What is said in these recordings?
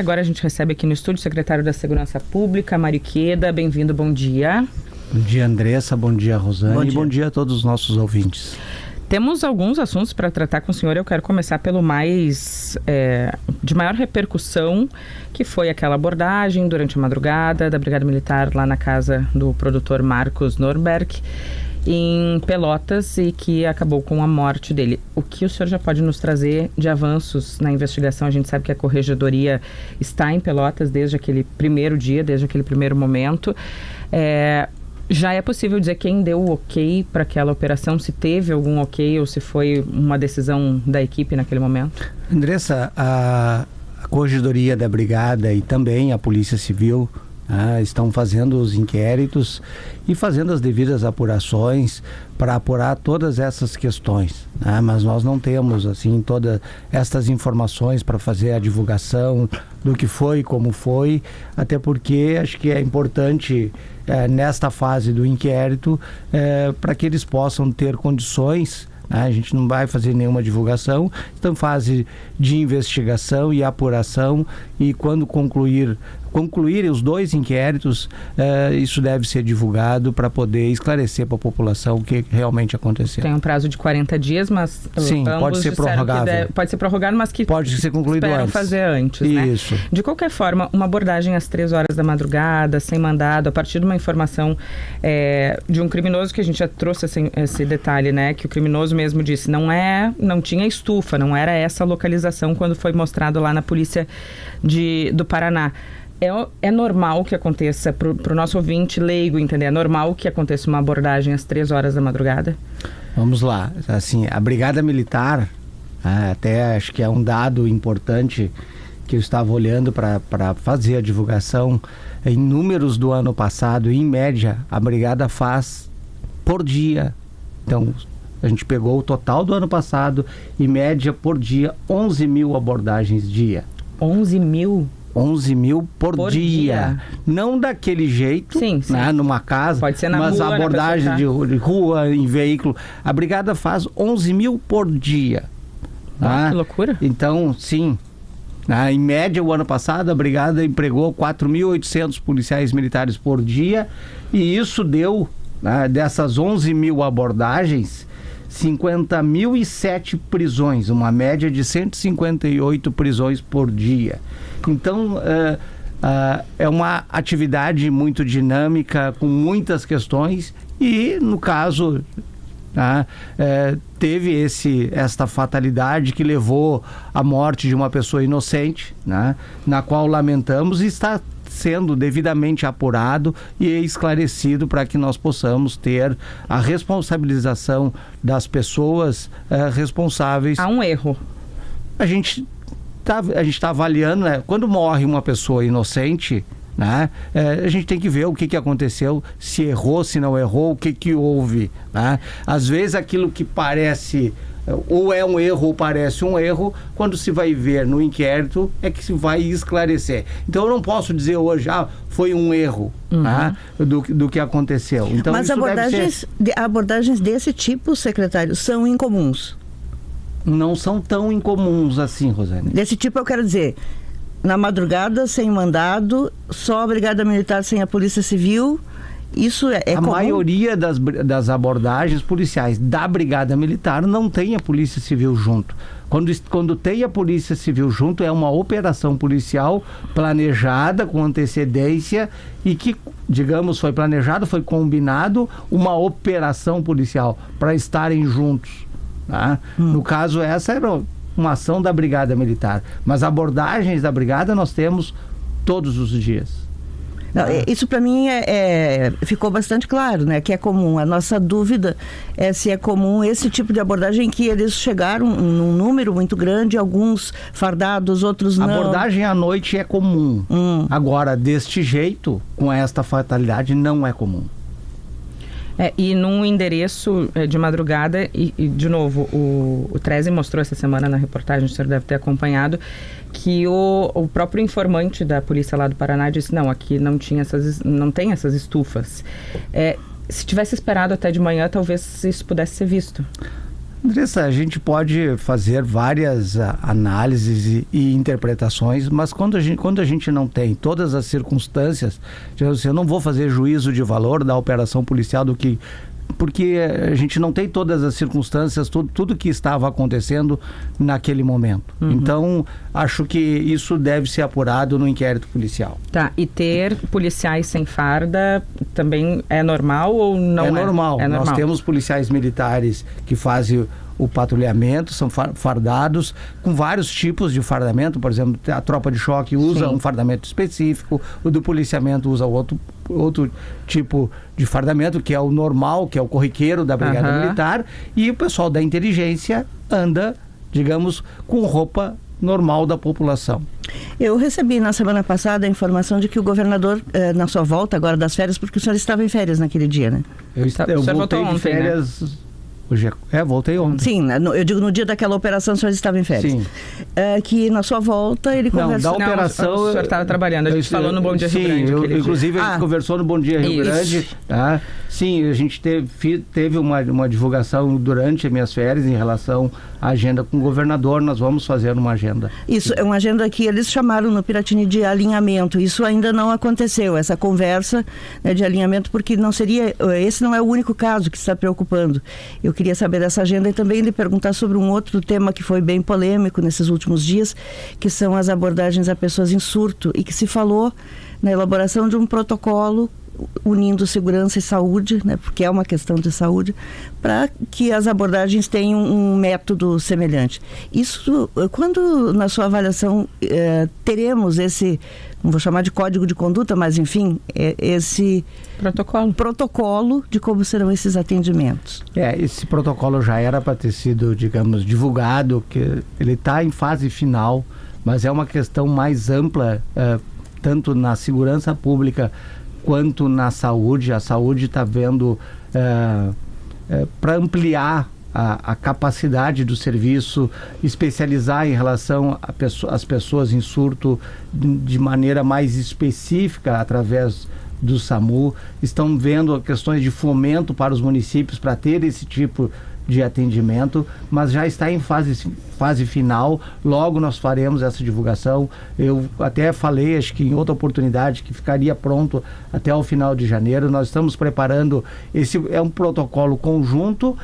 Agora a gente recebe aqui no estúdio o secretário da Segurança Pública, Mário Queda. Bem-vindo, bom dia. Bom dia, Andressa, bom dia, Rosane, e bom dia a todos os nossos ouvintes. Temos alguns assuntos para tratar com o senhor. Eu quero começar pelo de maior repercussão, que foi aquela abordagem durante a madrugada da Brigada Militar lá na casa do produtor Marcos Norberg, em Pelotas, e que acabou com a morte dele. O que o senhor já pode nos trazer de avanços na investigação? A gente sabe que a Corregedoria está em Pelotas desde aquele primeiro dia, desde aquele primeiro momento. Já é possível dizer quem deu o ok para aquela operação, se teve algum ok ou se foi uma decisão da equipe naquele momento? Andressa, a Corregedoria da Brigada e também a Polícia Civil estão fazendo os inquéritos e fazendo as devidas apurações para apurar todas essas questões, mas nós não temos assim todas estas informações para fazer a divulgação do que foi, como foi, até porque acho que é importante nesta fase do inquérito para que eles possam ter condições. A gente não vai fazer nenhuma divulgação, estão em fase de investigação e apuração, e quando concluírem os dois inquéritos, isso deve ser divulgado para poder esclarecer para a população o que realmente aconteceu. Tem um prazo de 40 dias, mas sim, pode ser prorrogável. Pode ser prorrogado, mas que pode ser concluído esperam antes. Fazer antes, isso. Né? De qualquer forma, uma abordagem às 3 horas da madrugada, sem mandado, a partir de uma informação de um criminoso, que a gente já trouxe esse detalhe, né? Que o criminoso mesmo disse, não tinha estufa, não era essa a localização quando foi mostrado lá na polícia do Paraná. É normal que aconteça, para o nosso ouvinte leigo entender, é normal que aconteça uma abordagem às 3 horas da madrugada? Vamos lá, assim, a Brigada Militar, até acho que é um dado importante que eu estava olhando para fazer a divulgação, em números do ano passado, em média, a Brigada faz por dia. Então, a gente pegou o total do ano passado, em média por dia, 11 mil abordagens dia. 11 mil? 11 mil por dia. Não daquele jeito, sim. Né, numa casa, pode ser na mas rua, a abordagem de rua, em veículo. A Brigada faz 11 mil por dia. Que loucura. Então, sim. Em média, o ano passado, a Brigada empregou 4.800 policiais militares por dia, e isso deu, dessas 11 mil abordagens, 50.007 prisões, uma média de 158 prisões por dia. Então, é uma atividade muito dinâmica, com muitas questões, e no caso teve esta fatalidade que levou à morte de uma pessoa inocente, na qual lamentamos, e está sendo devidamente apurado e esclarecido para que nós possamos ter a responsabilização das pessoas responsáveis. Há um erro. A gente está avaliando, quando morre uma pessoa inocente, a gente tem que ver o que aconteceu, se errou, se não errou, o que houve. Às vezes aquilo que parece ou é um erro ou parece um erro, quando se vai ver no inquérito é que se vai esclarecer. Então eu não posso dizer hoje, foi um erro do que aconteceu. Então, mas abordagens desse tipo, secretário, são incomuns? Não são tão incomuns assim, Rosane. Desse tipo eu quero dizer, na madrugada, sem mandado, só a Brigada Militar sem a Polícia Civil, isso é comum? A maioria das abordagens policiais da Brigada Militar não tem a Polícia Civil junto. Quando tem a Polícia Civil junto, é uma operação policial planejada com antecedência e que, digamos, foi combinado uma operação policial para estarem juntos. No caso, essa era uma ação da Brigada Militar. Mas abordagens da Brigada nós temos todos os dias. Não, isso para mim ficou bastante claro, né? Que é comum. A nossa dúvida é se é comum esse tipo de abordagem, que eles chegaram num número muito grande, alguns fardados, outros não. A abordagem à noite é comum. Agora, deste jeito, com esta fatalidade, não é comum. E num endereço de madrugada, e de novo, o Treze mostrou essa semana na reportagem, o senhor deve ter acompanhado, que o próprio informante da polícia lá do Paraná disse, não, aqui não tem essas estufas. Se tivesse esperado até de manhã, talvez isso pudesse ser visto. Andressa, a gente pode fazer várias análises e interpretações, mas quando a gente não tem todas as circunstâncias, eu não vou fazer juízo de valor da operação policial porque a gente não tem todas as circunstâncias, tudo que estava acontecendo naquele momento. Então, acho que isso deve ser apurado no inquérito policial. Tá, e ter policiais sem farda também é normal ou não é? É normal. É normal. Nós temos policiais militares que fazem o patrulhamento, são fardados com vários tipos de fardamento. Por exemplo, a tropa de choque usa um fardamento específico, o do policiamento usa outro tipo de fardamento, que é o normal, que é o corriqueiro da Brigada Militar, e o pessoal da inteligência anda, digamos, com roupa normal da população. Eu recebi na semana passada a informação de que o governador, na sua volta agora das férias, porque o senhor estava em férias naquele dia, né? Eu voltei de férias... Né? Hoje voltei ontem. Sim, eu digo no dia daquela operação o senhor estava em férias. Sim. Que na sua volta ele conversou... Não, da operação... o senhor estava trabalhando, a gente falou no Bom Dia Rio Grande. Inclusive a gente conversou no Bom Dia Rio Grande. Tá? Sim, a gente teve uma divulgação durante as minhas férias em relação à agenda com o governador. Nós vamos fazer uma agenda. Isso, é uma agenda que eles chamaram no Piratini de alinhamento. Isso ainda não aconteceu, essa conversa, né, de alinhamento, porque esse não é o único caso que está preocupando. Eu queria saber dessa agenda e também lhe perguntar sobre um outro tema que foi bem polêmico nesses últimos dias, que são as abordagens a pessoas em surto, e que se falou na elaboração de um protocolo unindo segurança e saúde, né, porque é uma questão de saúde, para que as abordagens tenham um método semelhante. Isso, quando na sua avaliação teremos esse, não vou chamar de código de conduta, mas enfim, esse protocolo de como serão esses atendimentos? Esse protocolo já era para ter sido, digamos, divulgado, que ele está em fase final, mas é uma questão mais ampla, tanto na segurança pública quanto na saúde. A saúde está vendo para ampliar a capacidade do serviço, especializar em relação às pessoas em surto de maneira mais específica através do SAMU. Estão vendo questões de fomento para os municípios para ter esse tipo de atendimento, mas já está em fase final. Logo nós faremos essa divulgação. Eu até falei, acho que em outra oportunidade, que ficaria pronto até o final de janeiro. Nós estamos preparando, é um protocolo conjunto,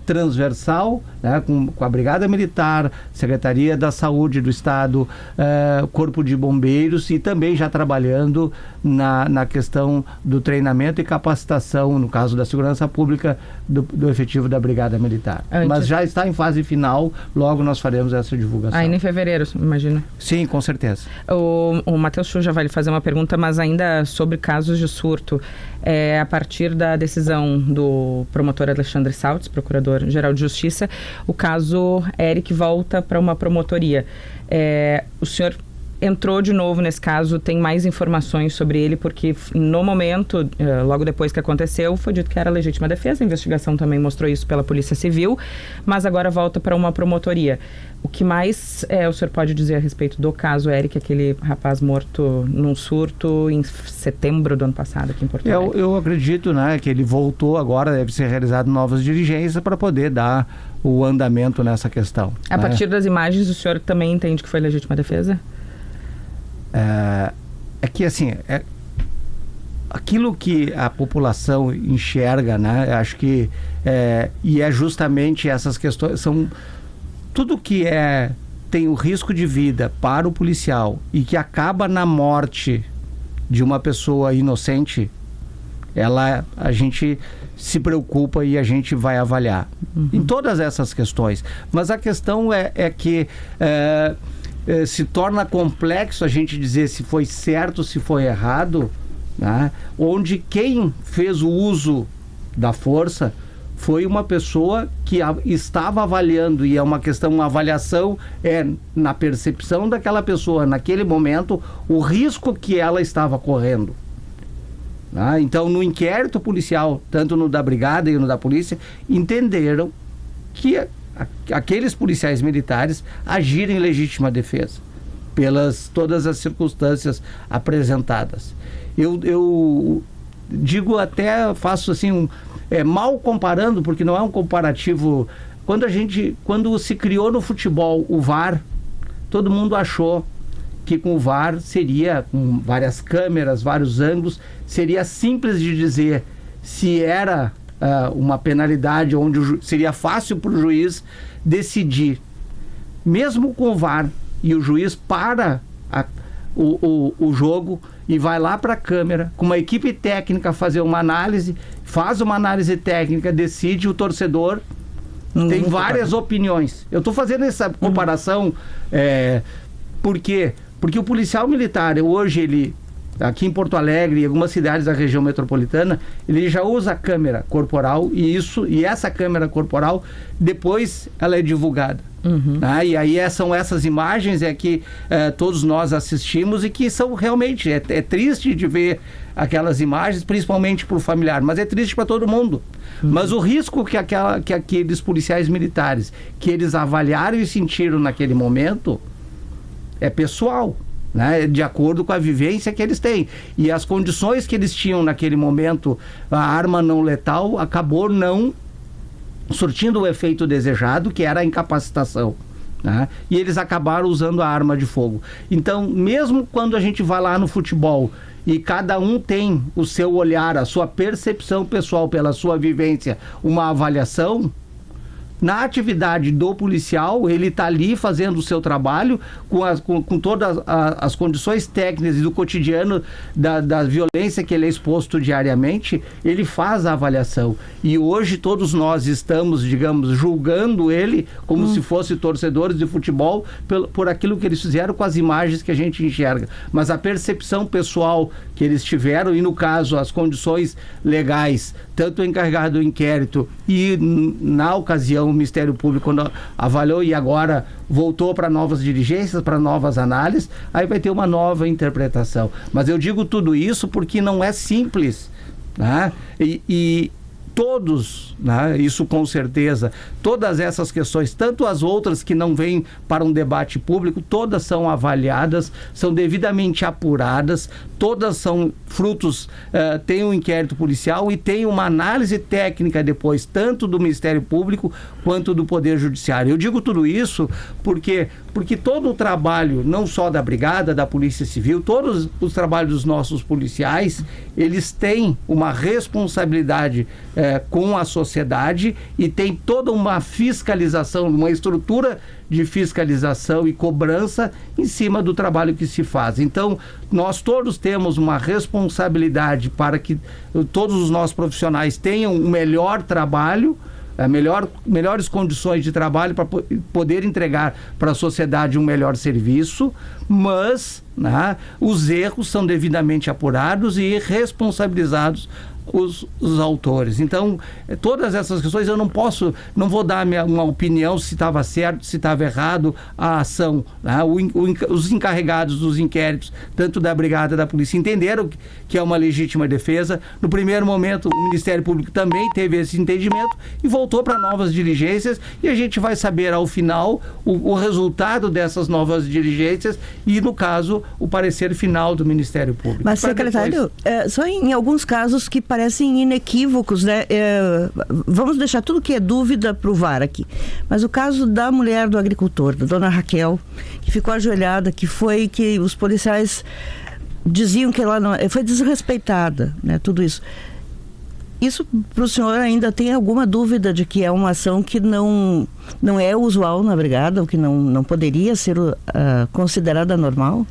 transversal, né, com a Brigada Militar, Secretaria da Saúde do Estado, Corpo de Bombeiros, e também já trabalhando na questão do treinamento e capacitação, no caso da segurança pública, do efetivo da Brigada Militar. Mas já está em fase final, logo nós faremos essa divulgação. Ainda em fevereiro, imagina? Sim, com certeza. O Matheus Chu já vai lhe fazer uma pergunta, mas ainda sobre casos de surto. A partir da decisão do promotor Alexandre Saltes, procurador-geral de Justiça, o caso Eric volta para uma promotoria. O senhor entrou de novo nesse caso, tem mais informações sobre ele, porque no momento, logo depois que aconteceu, foi dito que era legítima defesa. A investigação também mostrou isso pela Polícia Civil, mas agora volta para uma promotoria. O que mais o senhor pode dizer a respeito do caso Eric, aquele rapaz morto num surto em setembro do ano passado aqui em Porto Alegre? Eu acredito, né, que ele voltou agora, deve ser realizado novas diligências para poder dar o andamento nessa questão. A partir das imagens, o senhor também entende que foi legítima defesa? Que assim, aquilo que a população enxerga, né? Acho que e é justamente essas questões, são tudo que tem o risco de vida para o policial e que acaba na morte de uma pessoa inocente, a gente se preocupa e a gente vai avaliar em todas essas questões. Mas a questão é que se torna complexo a gente dizer se foi certo, se foi errado, né? Onde quem fez o uso da força foi uma pessoa que estava avaliando, e é uma questão, uma avaliação na percepção daquela pessoa naquele momento, o risco que ela estava correndo. Então, no inquérito policial, tanto no da Brigada e no da Polícia, entenderam que aqueles policiais militares agiram em legítima defesa, pelas todas as circunstâncias apresentadas. Eu digo, até faço assim, mal comparando, porque não é um comparativo quando se criou no futebol o VAR, todo mundo achou que com o VAR seria, com várias câmeras, vários ângulos, seria simples de dizer se era uma penalidade onde seria fácil para o juiz decidir. Mesmo com o VAR, e o juiz para o jogo e vai lá para a câmera, com uma equipe técnica fazer uma análise, faz uma análise técnica, decide, o torcedor tem várias opiniões. Eu estou fazendo essa comparação por quê? Porque o policial militar, hoje ele, aqui em Porto Alegre e algumas cidades da região metropolitana, ele já usa a câmera corporal e essa câmera corporal, depois ela é divulgada. E aí são essas imagens que todos nós assistimos e que são realmente, é triste de ver aquelas imagens, principalmente para o familiar, mas é triste para todo mundo. Mas o risco que aqueles policiais militares, que eles avaliaram e sentiram naquele momento, é pessoal, né? De acordo com a vivência que eles têm. E as condições que eles tinham naquele momento, a arma não letal acabou não surtindo o efeito desejado, que era a incapacitação, né? E eles acabaram usando a arma de fogo. Então, mesmo quando a gente vai lá no futebol e cada um tem o seu olhar, a sua percepção pessoal pela sua vivência, uma avaliação, na atividade do policial, ele está ali fazendo o seu trabalho com todas as condições técnicas e do cotidiano da violência que ele é exposto diariamente, ele faz a avaliação. E hoje todos nós estamos, digamos, julgando ele como se fossem torcedores de futebol por aquilo que eles fizeram com as imagens que a gente enxerga. Mas a percepção pessoal que eles tiveram, e no caso as condições legais, tanto o encarregado do inquérito e na ocasião o Ministério Público, quando avaliou e agora voltou para novas diligências, para novas análises, aí vai ter uma nova interpretação. Mas eu digo tudo isso porque não é simples, né? E todos, né, isso com certeza, todas essas questões, tanto as outras que não vêm para um debate público, todas são avaliadas, são devidamente apuradas, todas são frutos, tem um inquérito policial e tem uma análise técnica depois, tanto do Ministério Público quanto do Poder Judiciário. Eu digo tudo isso porque todo o trabalho, não só da Brigada, da Polícia Civil, todos os trabalhos dos nossos policiais, eles têm uma responsabilidade com a sociedade e tem toda uma fiscalização, uma estrutura de fiscalização e cobrança em cima do trabalho que se faz. Então, nós todos temos uma responsabilidade para que todos os nossos profissionais tenham um melhor trabalho, melhores condições de trabalho para poder entregar para a sociedade um melhor serviço, mas, né, os erros são devidamente apurados e responsabilizados os autores. Então, todas essas questões eu não vou dar uma opinião se estava certo, se estava errado a ação, né? Os encarregados dos inquéritos, tanto da Brigada da Polícia, entenderam que é uma legítima defesa. No primeiro momento, o Ministério Público também teve esse entendimento e voltou para novas diligências, e a gente vai saber ao final o resultado dessas novas diligências e, no caso, o parecer final do Ministério Público. Mas, secretário, só em alguns casos que parecem inequívocos, né? Vamos deixar tudo que é dúvida para o VAR aqui. Mas o caso da mulher do agricultor, da dona Raquel, que ficou ajoelhada, que os policiais diziam que ela não foi desrespeitada, né? Tudo isso. Isso, para o senhor, ainda tem alguma dúvida de que é uma ação que não é usual na Brigada, ou que não poderia ser considerada normal?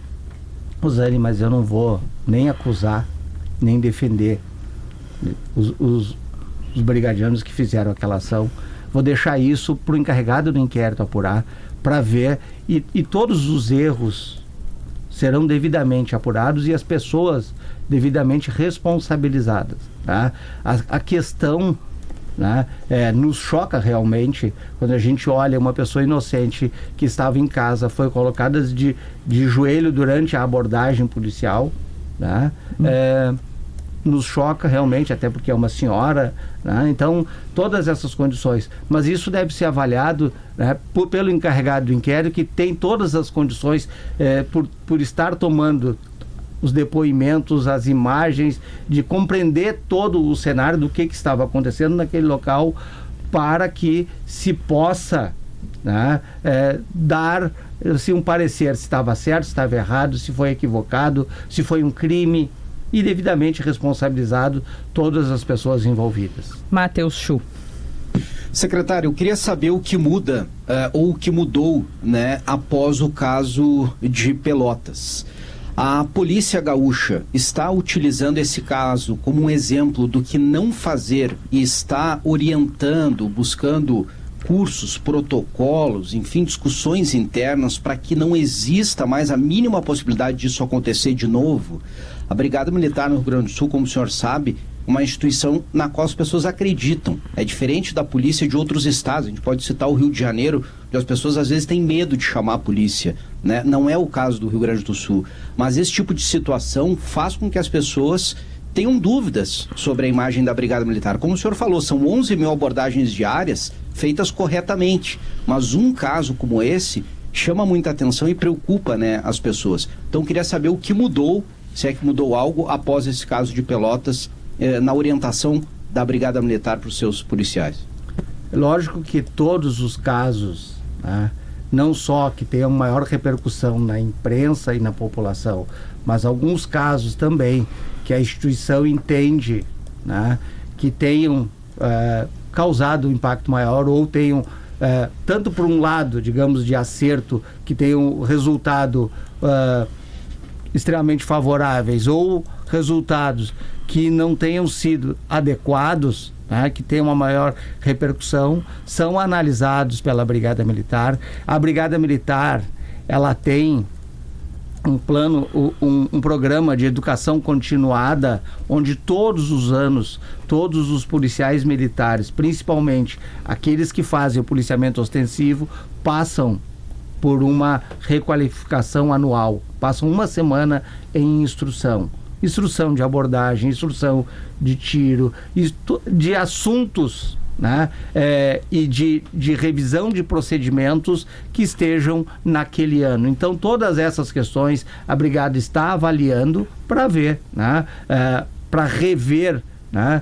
Rosane, mas eu não vou nem acusar, nem defender os brigadianos que fizeram aquela ação. Vou deixar isso para o encarregado do inquérito apurar, para ver, e todos os erros serão devidamente apurados e as pessoas devidamente responsabilizadas, tá? A questão, né, nos choca realmente quando a gente olha uma pessoa inocente que estava em casa, foi colocada de joelho durante a abordagem policial, né? Nos choca realmente, até porque é uma senhora, né? Então, todas essas condições. Mas isso deve ser avaliado, né, pelo encarregado do inquérito, que tem todas as condições, por estar tomando os depoimentos, as imagens, de compreender todo o cenário do que estava acontecendo naquele local, para que se possa, né, dar assim, um parecer se estava certo, se estava errado, se foi equivocado, se foi um crime, e devidamente responsabilizado todas as pessoas envolvidas. Matheus Chu. Secretário, eu queria saber o que muda ou o que mudou, né, após o caso de Pelotas. A Polícia Gaúcha está utilizando esse caso como um exemplo do que não fazer e está orientando, buscando cursos, protocolos, enfim, discussões internas para que não exista mais a mínima possibilidade disso acontecer de novo. A Brigada Militar no Rio Grande do Sul, como o senhor sabe, uma instituição na qual as pessoas acreditam. É diferente da polícia de outros estados. A gente pode citar o Rio de Janeiro, onde as pessoas às vezes têm medo de chamar a polícia, né? Não é o caso do Rio Grande do Sul. Mas esse tipo de situação faz com que as pessoas tenham dúvidas sobre a imagem da Brigada Militar. Como o senhor falou, são 11 mil abordagens diárias feitas corretamente. Mas um caso como esse chama muita atenção e preocupa, né, as pessoas. Então, eu queria saber o que mudou, se é que mudou algo após esse caso de Pelotas, na orientação da Brigada Militar para os seus policiais. Lógico que todos os casos, né, não só que tenham maior repercussão na imprensa e na população, mas alguns casos também que a instituição entende, né, que tenham causado um impacto maior ou tenham, tanto por um lado, digamos, de acerto, que tenham resultado extremamente favoráveis ou resultados que não tenham sido adequados, né, que tenham uma maior repercussão, são analisados pela Brigada Militar. A Brigada Militar, ela tem um plano, um programa de educação continuada, onde todos os anos, todos os policiais militares, principalmente aqueles que fazem o policiamento ostensivo, passam por uma requalificação anual, passam uma semana em instrução de abordagem, instrução de tiro, de assuntos, né, e de revisão de procedimentos que estejam naquele ano. Então, todas essas questões a Brigada está avaliando para ver, né, para rever, né,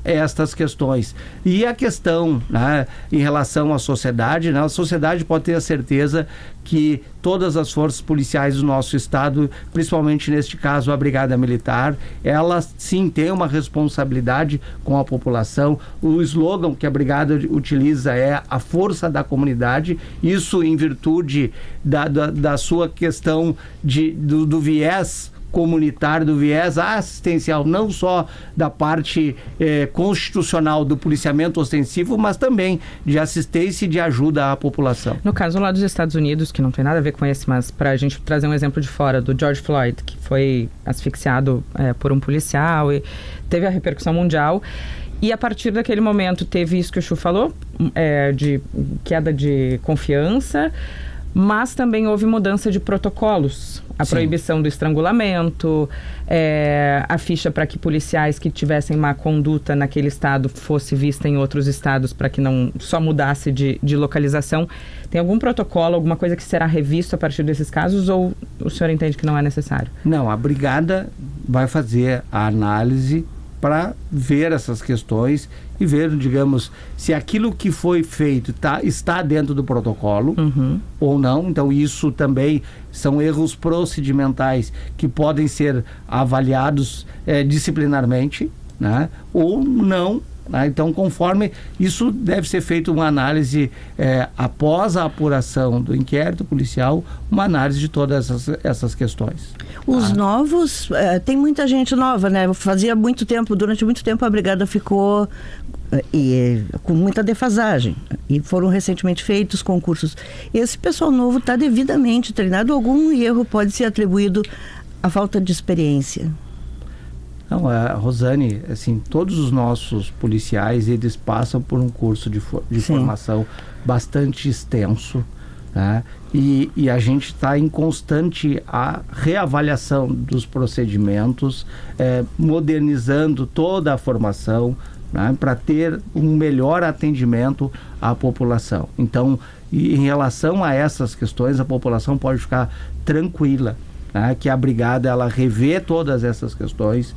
estas questões. E a questão, né, em relação à sociedade, né, a sociedade pode ter a certeza que todas as forças policiais do nosso estado, principalmente neste caso a Brigada Militar, ela sim tem uma responsabilidade com a população. O slogan que a Brigada utiliza é a força da comunidade, isso em virtude da sua questão do viés comunitário, do viés assistencial, não só da parte constitucional do policiamento ostensivo, mas também de assistência e de ajuda à população. No caso lá dos Estados Unidos, que não tem nada a ver com esse, mas para a gente trazer um exemplo de fora, do George Floyd, que foi asfixiado por um policial e teve a repercussão mundial. E a partir daquele momento teve isso que o Chu falou, de queda de confiança, mas também houve mudança de protocolos. A Sim. proibição do estrangulamento, a ficha para que policiais que tivessem má conduta naquele estado fosse vista em outros estados, para que não só mudasse de localização. Tem algum protocolo, alguma coisa que será revisto a partir desses casos, ou o senhor entende que não é necessário? Não, a Brigada vai fazer a análise para ver essas questões e ver, digamos, se aquilo que foi feito está dentro do protocolo ou não. Então, isso também são erros procedimentais que podem ser avaliados disciplinarmente, né? Ou não. Então, conforme isso, deve ser feita uma análise após a apuração do inquérito policial, uma análise de todas essas questões. Os novos, tem muita gente nova, né? Durante muito tempo a Brigada ficou com muita defasagem, e foram recentemente feitos concursos. Esse pessoal novo está devidamente treinado? Algum erro pode ser atribuído à falta de experiência? Não, Rosane, assim, todos os nossos policiais, eles passam por um curso de formação bastante extenso, né? E a gente está em constante reavaliação dos procedimentos, modernizando toda a formação, né, para ter um melhor atendimento à população. Então, em relação a essas questões, a população pode ficar tranquila, que a brigada ela revê todas essas questões,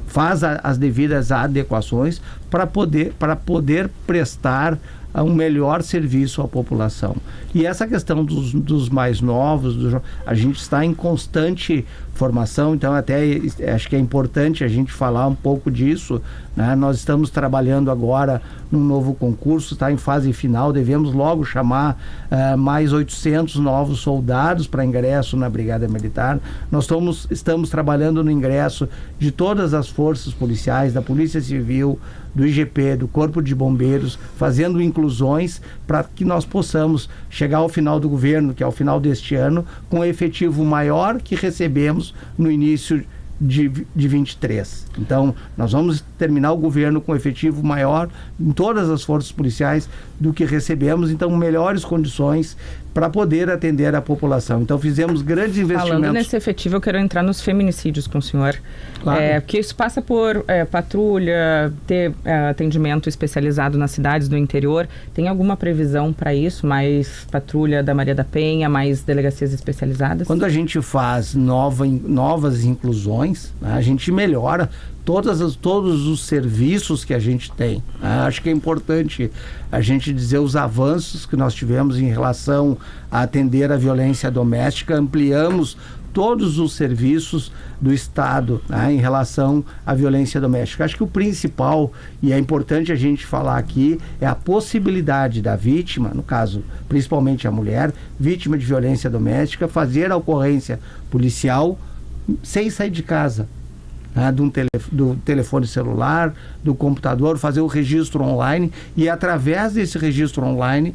faz as devidas adequações para poder prestar um melhor serviço à população. E essa questão dos mais novos, a gente está em constante formação, então até acho que é importante a gente falar um pouco disso, né? Nós estamos trabalhando agora num novo concurso, está em fase final, devemos logo chamar mais 800 novos soldados para ingresso na Brigada Militar. Nós estamos trabalhando no ingresso de todas as forças policiais, da Polícia Civil, do IGP, do Corpo de Bombeiros, fazendo inclusões para que nós possamos chegar ao final do governo, que é ao final deste ano, com um efetivo maior que recebemos no início de 23. Então, nós vamos terminar o governo com efetivo maior em todas as forças policiais do que recebemos, então melhores condições para poder atender a população. Então, fizemos grandes investimentos. Falando nesse efetivo, eu quero entrar nos feminicídios com o senhor. Claro. Porque isso passa por patrulha, ter atendimento especializado nas cidades do interior. Tem alguma previsão para isso? Mais patrulha da Maria da Penha, mais delegacias especializadas? Quando a gente faz novas inclusões, né, a gente melhora todos os serviços que a gente tem. Acho que é importante a gente dizer os avanços que nós tivemos em relação a atender a violência doméstica. Ampliamos todos os serviços do Estado, né, em relação à violência doméstica. Acho que o principal, e é importante a gente falar aqui, é a possibilidade da vítima, no caso, principalmente a mulher, vítima de violência doméstica, fazer a ocorrência policial sem sair de casa. Do telefone celular, do computador, fazer o registro online, e através desse registro online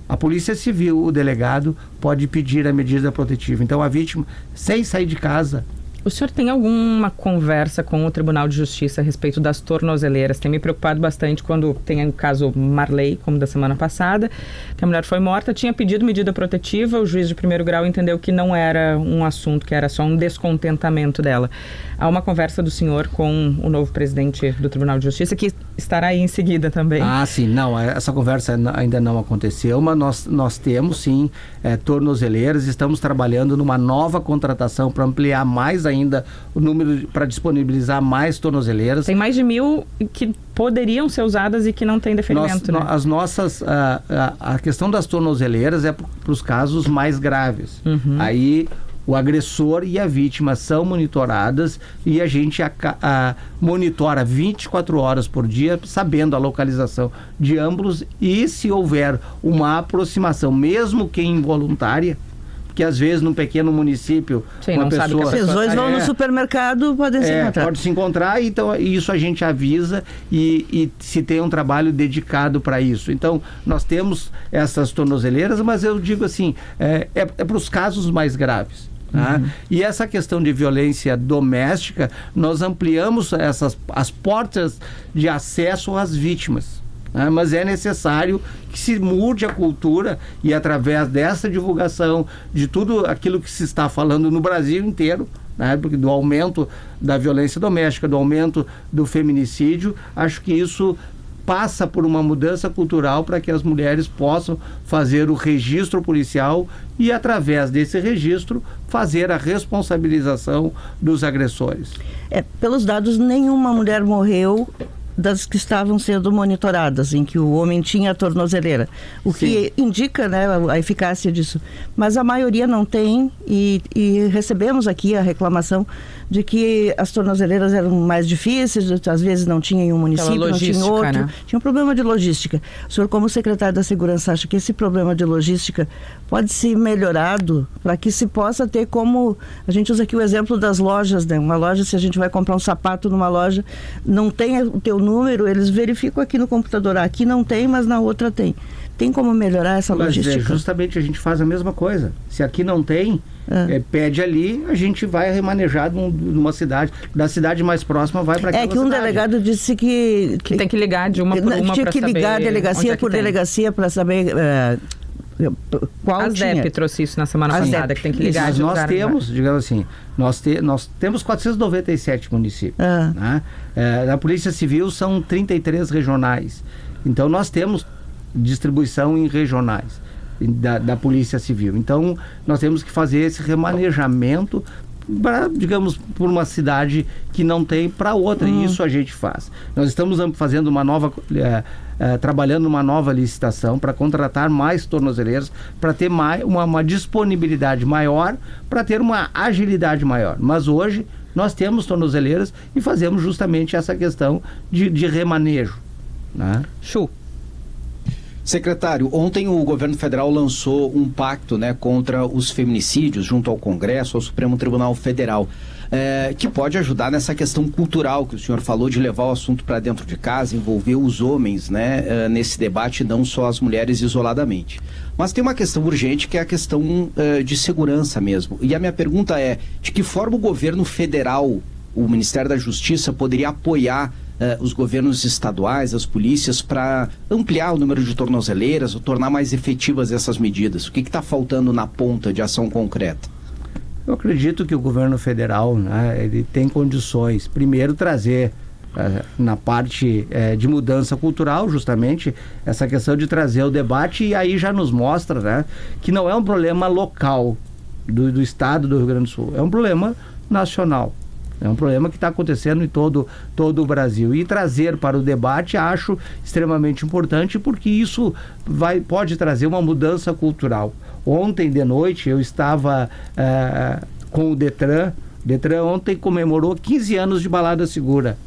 a Polícia Civil, o delegado, pode pedir a medida protetiva. Então a vítima, sem sair de casa. O senhor tem alguma conversa com o Tribunal de Justiça a respeito das tornozeleiras? Tem me preocupado bastante quando tem o caso Marley, como da semana passada, que a mulher foi morta, tinha pedido medida protetiva, o juiz de primeiro grau entendeu que não era um assunto, que era só um descontentamento dela. Há uma conversa do senhor com o novo presidente do Tribunal de Justiça, que estará aí em seguida também. Sim, não, essa conversa ainda não aconteceu, mas nós temos sim tornozeleiras, estamos trabalhando numa nova contratação para ampliar mais ainda o número, para disponibilizar mais tornozeleiras. Tem mais de 1.000 que poderiam ser usadas e que não tem deferimento, né? As nossas, a questão das tornozeleiras é para os casos mais graves. Uhum. Aí o agressor e a vítima são monitoradas e a gente monitora 24 horas por dia, sabendo a localização de ambos, e se houver uma aproximação, mesmo que involuntária, que às vezes num pequeno município, sim, uma pessoa... Os dois vão no supermercado, podem se encontrar. Pode se encontrar, então isso a gente avisa e se tem um trabalho dedicado para isso. Então, nós temos essas tornozeleiras, mas eu digo assim, é para os casos mais graves. Uhum. E essa questão de violência doméstica, nós ampliamos as portas de acesso às vítimas. Mas é necessário que se mude a cultura, e através dessa divulgação de tudo aquilo que se está falando no Brasil inteiro, porque do aumento da violência doméstica, do aumento do feminicídio, acho que isso passa por uma mudança cultural para que as mulheres possam fazer o registro policial e, através desse registro, fazer a responsabilização dos agressores. Pelos dados, nenhuma mulher morreu das que estavam sendo monitoradas, em que o homem tinha a tornozeleira, o Sim. que indica, né, a eficácia disso. Mas a maioria não tem, e recebemos aqui a reclamação de que as tornozeleiras eram mais difíceis, às vezes não tinha em um município, não tinha em outro. Né? Tinha um problema de logística. O senhor, como secretário da Segurança, acha que esse problema de logística pode ser melhorado para que se possa ter, como a gente usa aqui o exemplo das lojas, né? Uma loja, se a gente vai comprar um sapato numa loja, não tem o teu número, eles verificam aqui no computador, aqui não tem, mas na outra tem. Tem como melhorar essa logística? Justamente a gente faz a mesma coisa. Se aqui não tem, pede ali, a gente vai remanejar numa cidade. Da cidade mais próxima vai para aquela cidade. É que um delegado disse que tem que ligar de uma por uma para saber. Tinha que ligar delegacia por delegacia para saber qual a tinha. ZEP trouxe isso na semana passada, que tem que ligar. Mas nós temos, digamos assim, nós temos 497 municípios. Né? Na Polícia Civil são 33 regionais. Então nós temos distribuição em regionais da Polícia Civil. Então nós temos que fazer esse remanejamento digamos, por uma cidade que não tem para outra, e isso a gente faz. Nós estamos fazendo uma nova, trabalhando numa nova licitação para contratar mais tornozeleiras, para ter uma disponibilidade maior, para ter uma agilidade maior. Mas hoje nós temos tornozeleiras e fazemos justamente essa questão de remanejo, né? Chu. Secretário, ontem o governo federal lançou um pacto, né, contra os feminicídios junto ao Congresso, ao Supremo Tribunal Federal, que pode ajudar nessa questão cultural que o senhor falou, de levar o assunto para dentro de casa, envolver os homens, né, nesse debate, não só as mulheres isoladamente. Mas tem uma questão urgente, que é a questão de segurança mesmo. E a minha pergunta é, de que forma o governo federal, o Ministério da Justiça, poderia apoiar os governos estaduais, as polícias, para ampliar o número de tornozeleiras ou tornar mais efetivas essas medidas? O que está faltando na ponta de ação concreta? Eu acredito que o governo federal, né, ele tem condições, primeiro, trazer na parte de mudança cultural, justamente essa questão de trazer o debate, e aí já nos mostra, né, que não é um problema local do estado do Rio Grande do Sul, é um problema nacional. É um problema que está acontecendo em todo o Brasil. E trazer para o debate, acho extremamente importante, porque isso pode trazer uma mudança cultural. Ontem de noite eu estava com o Detran. O Detran ontem comemorou 15 anos de balada segura.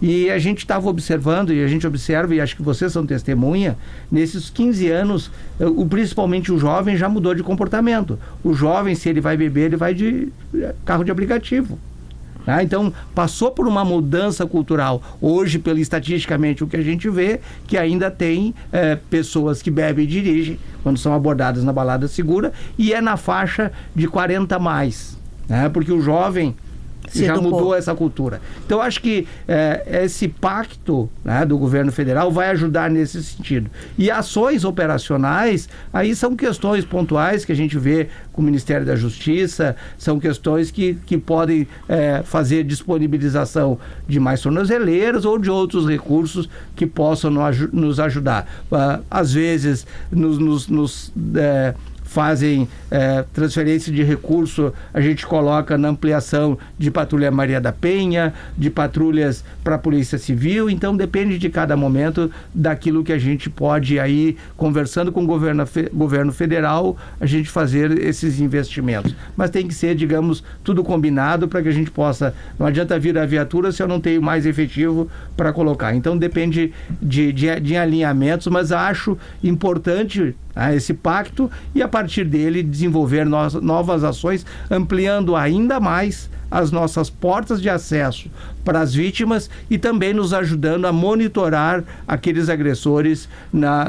E a gente estava observando, e a gente observa, e acho que vocês são testemunha, nesses 15 anos, principalmente o jovem já mudou de comportamento. O jovem, se ele vai beber, ele vai de carro de aplicativo. Então, passou por uma mudança cultural. Hoje, estatisticamente, o que a gente vê, que ainda tem pessoas que bebem e dirigem quando são abordadas na balada segura, e é na faixa de 40 a mais, né? Porque o jovem já mudou essa cultura. Então, acho que esse pacto, né, do governo federal vai ajudar nesse sentido. E ações operacionais, aí são questões pontuais que a gente vê com o Ministério da Justiça, são questões que podem fazer disponibilização de mais tornozeleiras ou de outros recursos que possam nos ajudar. Às vezes, fazem transferência de recurso, a gente coloca na ampliação de Patrulha Maria da Penha, de patrulhas para a Polícia Civil, então depende de cada momento daquilo que a gente pode aí, conversando com o governo federal, a gente fazer esses investimentos. Mas tem que ser, digamos, tudo combinado para que a gente possa, não adianta vir a viatura se eu não tenho mais efetivo para colocar. Então depende de alinhamentos, mas acho importante esse pacto, e a partir dele desenvolver novas ações, ampliando ainda mais as nossas portas de acesso para as vítimas e também nos ajudando a monitorar aqueles agressores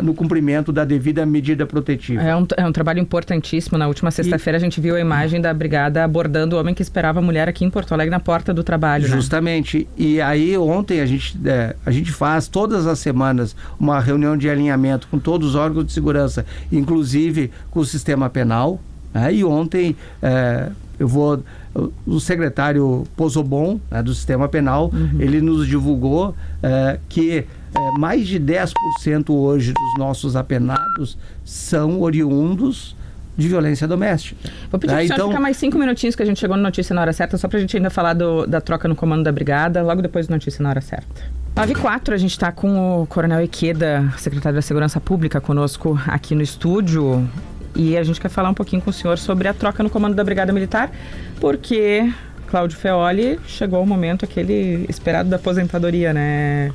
no cumprimento da devida medida protetiva. É um trabalho importantíssimo. Na última sexta-feira a gente viu a imagem da brigada abordando o homem que esperava a mulher aqui em Porto Alegre na porta do trabalho. Justamente. Né? E aí ontem a gente faz todas as semanas uma reunião de alinhamento com todos os órgãos de segurança, inclusive com o sistema penal. E ontem o secretário Pozobon, do Sistema Penal, ele nos divulgou que mais de 10% hoje dos nossos apenados são oriundos de violência doméstica. Vou pedir para o senhor ficar mais 5 minutinhos, que a gente chegou no Notícia na Hora Certa, só para a gente ainda falar da troca no comando da brigada, logo depois do Notícia na Hora Certa. 9h04, a gente está com o Coronel Ikeda, secretário da Segurança Pública, conosco aqui no estúdio. E a gente quer falar um pouquinho com o senhor sobre a troca no comando da Brigada Militar, porque Cláudio Feoli chegou o momento aquele esperado da aposentadoria, né,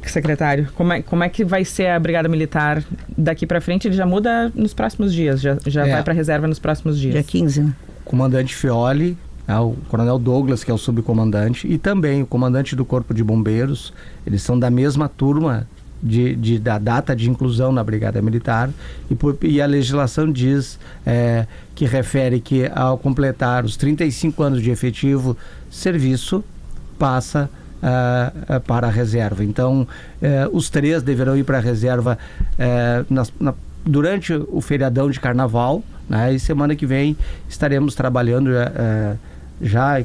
secretário? Como é que vai ser a Brigada Militar daqui para frente? Ele já muda nos próximos dias, já vai para reserva nos próximos dias. Dia 15, né? O comandante Feoli, o coronel Douglas, que é o subcomandante, e também o comandante do Corpo de Bombeiros, eles são da mesma turma da data de inclusão na Brigada Militar, e a legislação diz que refere que ao completar os 35 anos de efetivo serviço, passa para a reserva. Então, os 3 deverão ir para a reserva durante o feriadão de Carnaval, né? E semana que vem estaremos trabalhando já,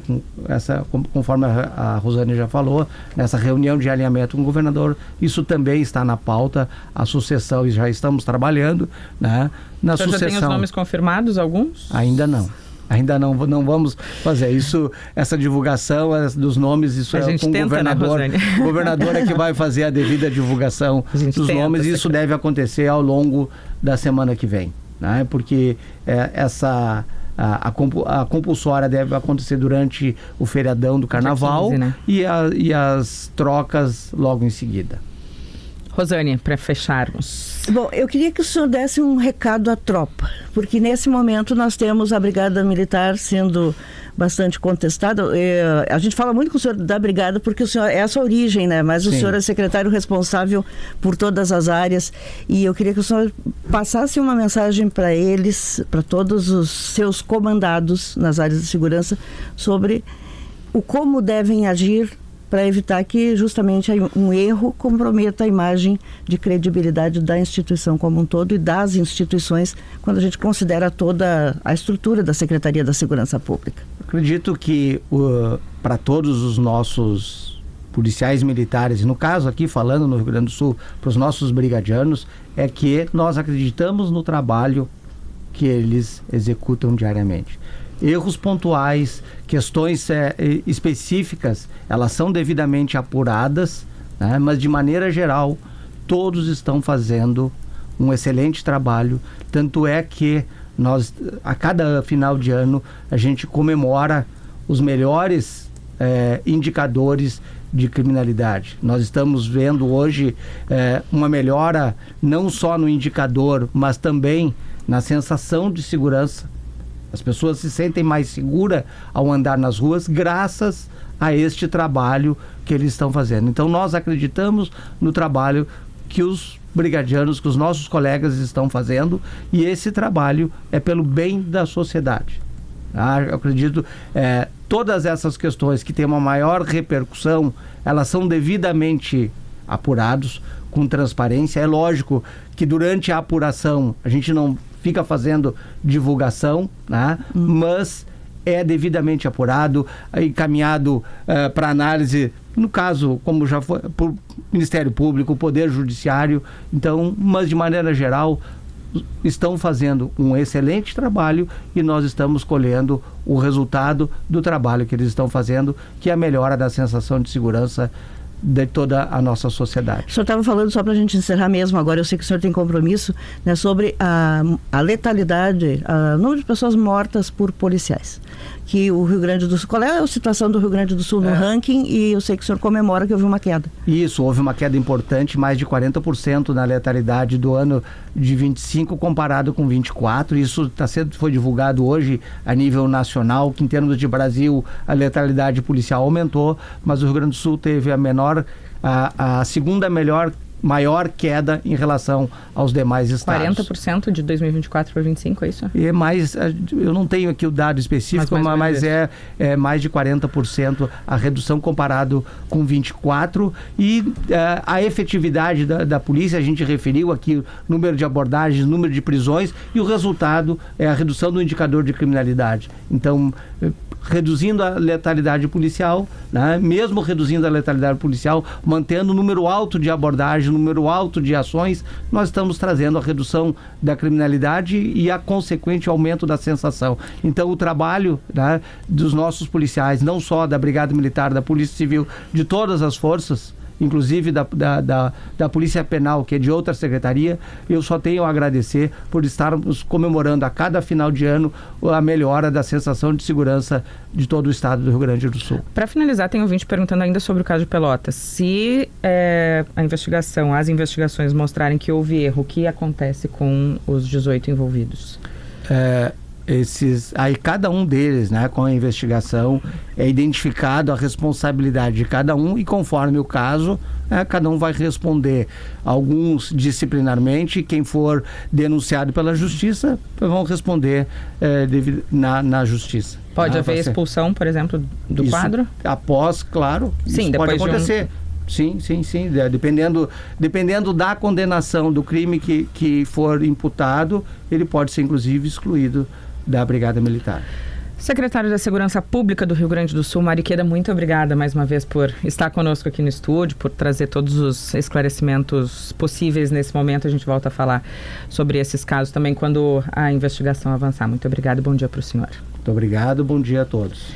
conforme a Rosane já falou, nessa reunião de alinhamento com o governador, isso também está na pauta, a sucessão, e já estamos trabalhando, né? Na sucessão. Já tem os nomes confirmados, alguns? Ainda não. Ainda não vamos fazer isso, essa divulgação dos nomes, isso a é com o governador. Né, o governador é que vai fazer a devida divulgação dos nomes, e isso deve acontecer ao longo da semana que vem, né? Porque a compulsória deve acontecer durante o feriadão do Carnaval, 15, né? e as trocas logo em seguida. Rosane, para fecharmos. Bom, eu queria que o senhor desse um recado à tropa, porque nesse momento nós temos a Brigada Militar sendo bastante contestada. A gente fala muito com o senhor da Brigada porque o senhor é a sua origem, né? Mas o senhor é secretário responsável por todas as áreas, e eu queria que o senhor passasse uma mensagem para eles, para todos os seus comandados nas áreas de segurança, sobre o como devem agir para evitar que justamente um erro comprometa a imagem de credibilidade da instituição como um todo e das instituições, quando a gente considera toda a estrutura da Secretaria da Segurança Pública. Acredito que para todos os nossos policiais militares, e no caso aqui falando no Rio Grande do Sul, para os nossos brigadianos, é que nós acreditamos no trabalho que eles executam diariamente. Erros pontuais, questões específicas, elas são devidamente apuradas, né? Mas de maneira geral, todos estão fazendo um excelente trabalho. Tanto é que nós, a cada final de ano, a gente comemora os melhores indicadores de criminalidade. Nós estamos vendo hoje uma melhora não só no indicador, mas também na sensação de segurança. As pessoas se sentem mais seguras ao andar nas ruas graças a este trabalho que eles estão fazendo. Então nós acreditamos no trabalho que os brigadianos, que os nossos colegas estão fazendo, e esse trabalho é pelo bem da sociedade. Eu acredito todas essas questões que têm uma maior repercussão, elas são devidamente apurados com transparência. É lógico que durante a apuração a gente não fica fazendo divulgação, né? Mas é devidamente apurado, encaminhado para análise, no caso, como já foi, por Ministério Público, Poder Judiciário. Então, mas de maneira geral, estão fazendo um excelente trabalho, e nós estamos colhendo o resultado do trabalho que eles estão fazendo, que é a melhora da sensação de segurança de toda a nossa sociedade. O senhor estava falando, só para a gente encerrar mesmo, agora eu sei que o senhor tem compromisso, né, sobre a letalidade, o número de pessoas mortas por policiais. Que o Rio Grande do Sul, qual é a situação do Rio Grande do Sul no ranking? E eu sei que o senhor comemora que houve uma queda. Isso, houve uma queda importante, mais de 40% na letalidade do ano de 25 comparado com 24. Isso foi divulgado hoje a nível nacional, que em termos de Brasil a letalidade policial aumentou, mas o Rio Grande do Sul teve a segunda maior queda em relação aos demais estados. 40% de 2024 para 25, é isso? E mais, eu não tenho aqui o dado específico, mas é mais de 40% a redução comparado com 24. E a efetividade da polícia, a gente referiu aqui o número de abordagens, número de prisões, e o resultado é a redução do indicador de criminalidade. Então, reduzindo a letalidade policial, né? Mesmo reduzindo a letalidade policial, mantendo o número alto de abordagens, número alto de ações, nós estamos trazendo a redução da criminalidade e a consequente aumento da sensação. Então o trabalho, né, dos nossos policiais, não só da Brigada Militar, da Polícia Civil, de todas as forças, inclusive da Polícia Penal, que é de outra secretaria, eu só tenho a agradecer por estarmos comemorando a cada final de ano a melhora da sensação de segurança de todo o estado do Rio Grande do Sul. Para finalizar, tem um ouvinte perguntando ainda sobre o caso de Pelotas. Se as investigações mostrarem que houve erro, o que acontece com os 18 envolvidos? Aí cada um deles, né, com a investigação, é identificado a responsabilidade de cada um, e conforme o caso, cada um vai responder. Alguns disciplinarmente, quem for denunciado pela justiça vão responder na justiça. Pode haver expulsão, por exemplo, do quadro? Após, claro, sim, isso pode acontecer. Sim. Dependendo da condenação do crime que for imputado, ele pode ser inclusive excluído da Brigada Militar. Secretário da Segurança Pública do Rio Grande do Sul, Mariqueda, muito obrigada mais uma vez por estar conosco aqui no estúdio, por trazer todos os esclarecimentos possíveis nesse momento. A gente volta a falar sobre esses casos também quando a investigação avançar. Muito obrigada e bom dia para o senhor. Muito obrigado, bom dia a todos.